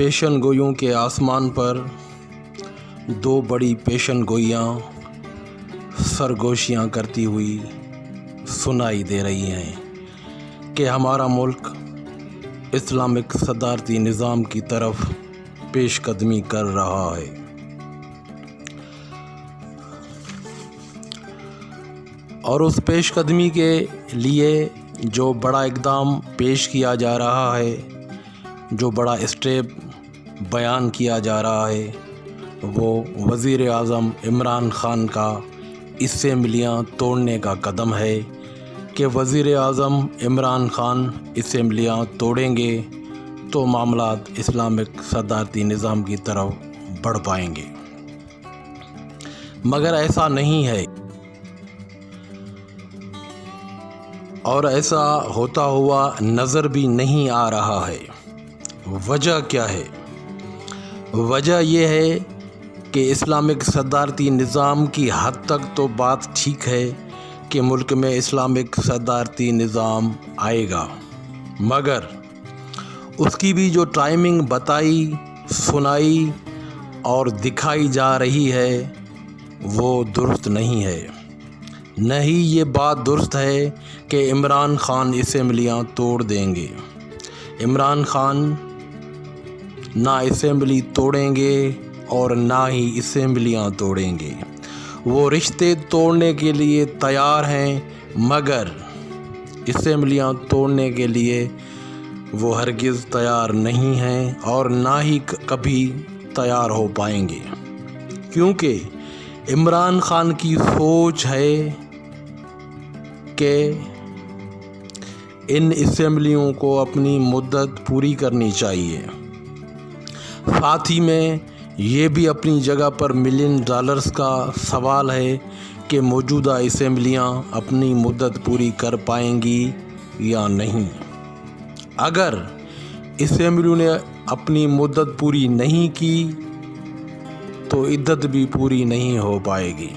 پیشن گوئیوں کے آسمان پر دو بڑی پیشن گوئیاں سرگوشیاں کرتی ہوئی سنائی دے رہی ہیں کہ ہمارا ملک اسلامک صدارتی نظام کی طرف پیش قدمی کر رہا ہے۔ اور اس پیش قدمی کے لیے جو بڑا اقدام پیش کیا جا رہا ہے، جو بڑا اسٹیپ بیان کیا جا رہا ہے، وہ وزیر اعظم عمران خان کا اسمبلیاں توڑنے کا قدم ہے کہ وزیر اعظم عمران خان اسمبلیاں توڑیں گے تو معاملات اسلامک صدارتی نظام کی طرف بڑھ پائیں گے، مگر ایسا نہیں ہے اور ایسا ہوتا ہوا نظر بھی نہیں آ رہا ہے۔ وجہ کیا ہے؟ وجہ یہ ہے کہ اسلامک صدارتی نظام کی حد تک تو بات ٹھیک ہے کہ ملک میں اسلامک صدارتی نظام آئے گا، مگر اس کی بھی جو ٹائمنگ بتائی، سنائی اور دکھائی جا رہی ہے وہ درست نہیں ہے۔ نہ ہی یہ بات درست ہے کہ عمران خان اسمبلیاں توڑ دیں گے۔ عمران خان نہ اسمبلی توڑیں گے اور نہ ہی اسمبلیاں توڑیں گے۔ وہ رشتے توڑنے کے لیے تیار ہیں، مگر اسمبلیاں توڑنے کے لیے وہ ہرگز تیار نہیں ہیں اور نہ ہی کبھی تیار ہو پائیں گے، کیونکہ عمران خان کی سوچ ہے کہ ان اسمبلیوں کو اپنی مدت پوری کرنی چاہیے۔ ساتھ ہی میں یہ بھی اپنی جگہ پر ملین ڈالرز کا سوال ہے کہ موجودہ اسمبلیاں اپنی مدت پوری کر پائیں گی یا نہیں۔ اگر اسمبلیوں نے اپنی مدت پوری نہیں کی تو عدت بھی پوری نہیں ہو پائے گی۔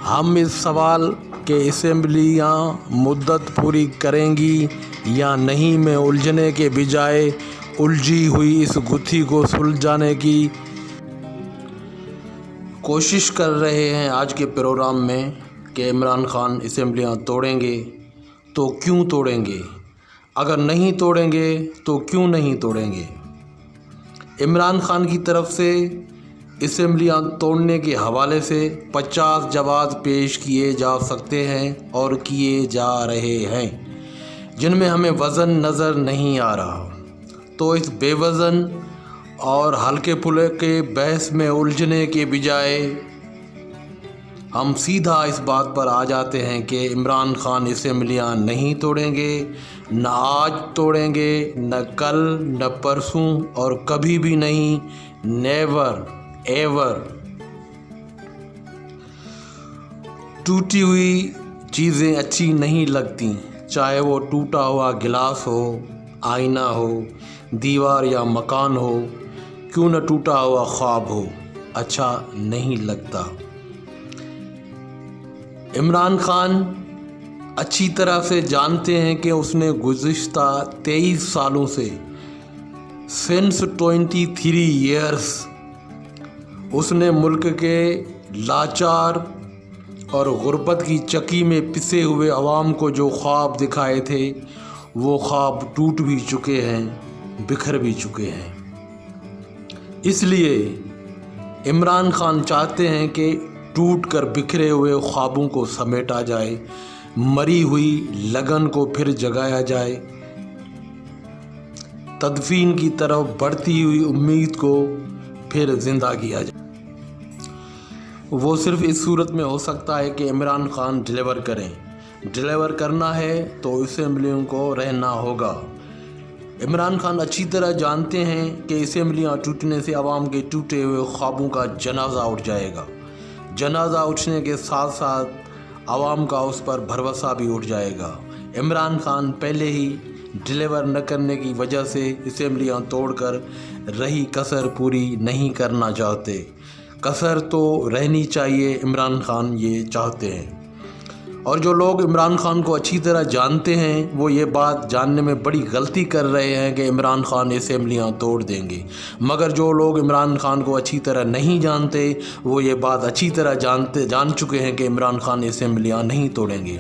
ہم اس سوال کہ اسمبلیاں مدت پوری کریں گی یا نہیں میں الجھنے کے بجائے الجھی ہوئی اس گتھی کو سلجھانے کی کوشش کر رہے ہیں آج کے پروگرام میں کہ عمران خان اسمبلیاں توڑیں گے تو کیوں توڑیں گے، اگر نہیں توڑیں گے تو کیوں نہیں توڑیں گے۔ عمران خان کی طرف سے اسمبلیاں توڑنے کے حوالے سے 50 جواز پیش کیے جا سکتے ہیں اور کیے جا رہے ہیں، جن میں ہمیں وزن نظر نہیں آ رہا۔ تو اس بے وزن اور ہلکے پھلکے بحث میں الجھنے کے بجائے ہم سیدھا اس بات پر آ جاتے ہیں کہ عمران خان اسمبلیاں نہیں توڑیں گے، نہ آج توڑیں گے، نہ کل، نہ پرسوں اور کبھی بھی نہیں، نیور ایور۔ ٹوٹی ہوئی چیزیں اچھی نہیں لگتی، چاہے وہ ٹوٹا ہوا گلاس ہو، آئینہ ہو، دیوار یا مکان ہو، کیوں نہ ٹوٹا ہوا خواب ہو، اچھا نہیں لگتا۔ عمران خان اچھی طرح سے جانتے ہیں کہ اس نے گزشتہ 23 سالوں سے سنس 23 ایئرس اس نے ملک کے لاچار اور غربت کی چکی میں پسے ہوئے عوام کو جو خواب دکھائے تھے وہ خواب ٹوٹ بھی چکے ہیں، بکھر بھی چکے ہیں۔ اس لیے عمران خان چاہتے ہیں کہ ٹوٹ کر بکھرے ہوئے خوابوں کو سمیٹا جائے، مری ہوئی لگن کو پھر جگایا جائے، تدفین کی طرف بڑھتی ہوئی امید کو پھر زندہ کیا جائے۔ وہ صرف اس صورت میں ہو سکتا ہے کہ عمران خان ڈیلیور کریں۔ ڈیلیور کرنا ہے تو اسمبلیوں کو رہنا ہوگا۔ عمران خان اچھی طرح جانتے ہیں کہ اسمبلیاں ٹوٹنے سے عوام کے ٹوٹے ہوئے خوابوں کا جنازہ اٹھ جائے گا۔ جنازہ اٹھنے کے ساتھ ساتھ عوام کا اس پر بھروسہ بھی اٹھ جائے گا۔ عمران خان پہلے ہی ڈیلیور نہ کرنے کی وجہ سے اسمبلیاں توڑ کر رہی کسر پوری نہیں کرنا چاہتے۔ کسر تو رہنی چاہیے، عمران خان یہ چاہتے ہیں۔ اور جو لوگ عمران خان کو اچھی طرح جانتے ہیں وہ یہ بات جاننے میں بڑی غلطی کر رہے ہیں کہ عمران خان اسمبلیاں توڑ دیں گے، مگر جو لوگ عمران خان کو اچھی طرح نہیں جانتے وہ یہ بات اچھی طرح جان چکے ہیں کہ عمران خان اسمبلیاں نہیں توڑیں گے۔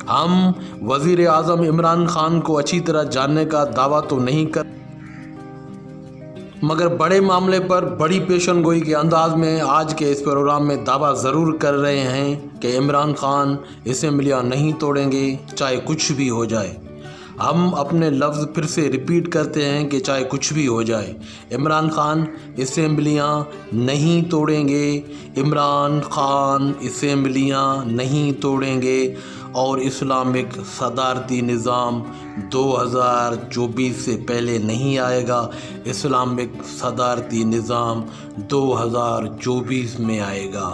ہم وزیر اعظم عمران خان کو اچھی طرح جاننے کا دعویٰ تو نہیں کر، مگر بڑے معاملے پر بڑی پیشن گوئی کے انداز میں آج کے اس پروگرام میں دعویٰ ضرور کر رہے ہیں کہ عمران خان اسمبلیاں نہیں توڑیں گے چاہے کچھ بھی ہو جائے۔ ہم اپنے لفظ پھر سے ریپیٹ کرتے ہیں کہ چاہے کچھ بھی ہو جائے عمران خان اسمبلیاں نہیں توڑیں گے، عمران خان اسمبلیاں نہیں توڑیں گے، اور اسلامک صدارتی نظام 2024 سے پہلے نہیں آئے گا، اسلامک صدارتی نظام 2024 میں آئے گا۔